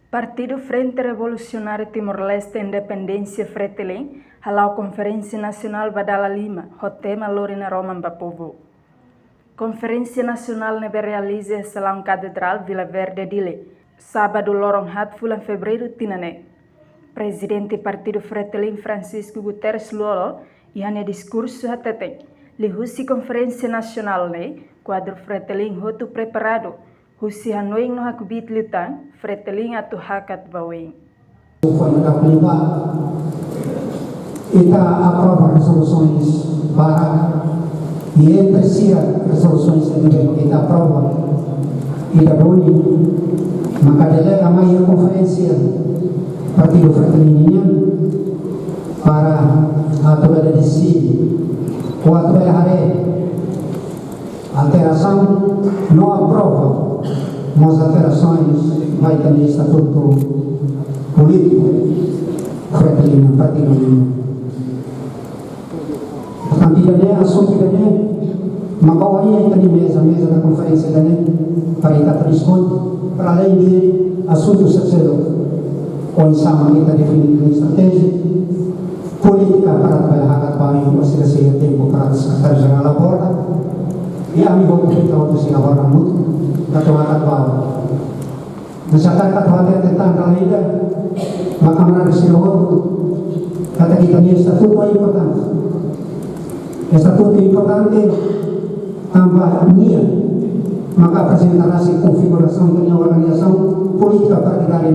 Partido Frente Revolucionário Timor-Leste Independência Fretilin, halau Conferência Nacional Badala Lima, Rotema Lorena Roman Bapovo. Conferência Nacional nebe realiza Salão Catedral Vila Verde Dile, sábado lorong hat fulan fevereiro tinane. Presidente Partido Fretilin Francisco Guterres Luolo, ihanya discurso hateteng, lihusi Conferência Nacional ne, quadro Fretilin hotu preparado, husi hanoing no hakubit lutan, Fretilin atu hakat bawing. Kita aprova resoluções e entre si resoluções que kita aprova e da Boni, maka delega mai conferência Partido Fretilin para aturar decide ou aturar alteração não aprova, mas alterações vai ter estatuto político Fretilin Partido União. Portanto, tidak assunto tidak makawai yang tadi mesa da conferência tadi para kita terdiskut para além de assuntos terceiro ou sama kita definir estratégia política para trabalhar para oferecer tempo para secretário-geral da porta e amigo kita untuk sinawar rambut atau akat bawah misalkan kata tentang kalida maka menarisirohor kata kita ni estatuto importante. Estatuto importante tambah nia maka apresentasi konfigurasi dengan organização política partidária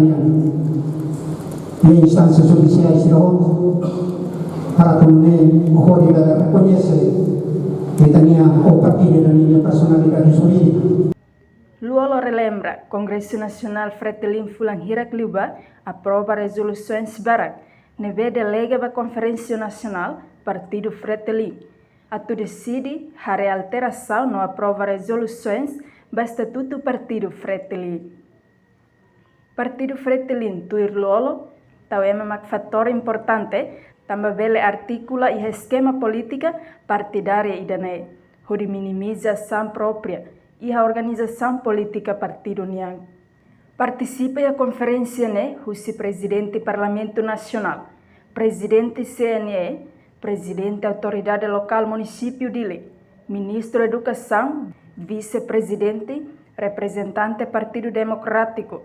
e instâncias judiciais para também o código reconhece que tinha o partido da linha personalidade jurídica. Luolo relembra, Congresso Nacional Fretilin Fulan Hirak Liuba aprova resoluções barak, neve delega da Conferência Nacional Partido Fretilin. Atu decide a alteração não aprova resoluções do Estatuto Partido Fretilin. Partido Fretilin tuir Luolo, tau é um fator importante, também bele articula e esquema política partidária idane, onde minimiza ação própria e a organização política Partido União. Participa a conferência né, o presidente do Parlamento Nacional, presidente CNE, presidente da Autoridade Local Município Dile, ministro da Educação, vice-presidente, representante Partido Democrático,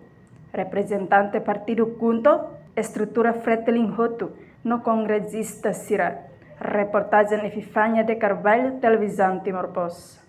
representante Partido Kunto, estrutura Fretilin Hotu, no congressista Sira. Reportagem Epifânia de Carvalho, Televisão Timor Post.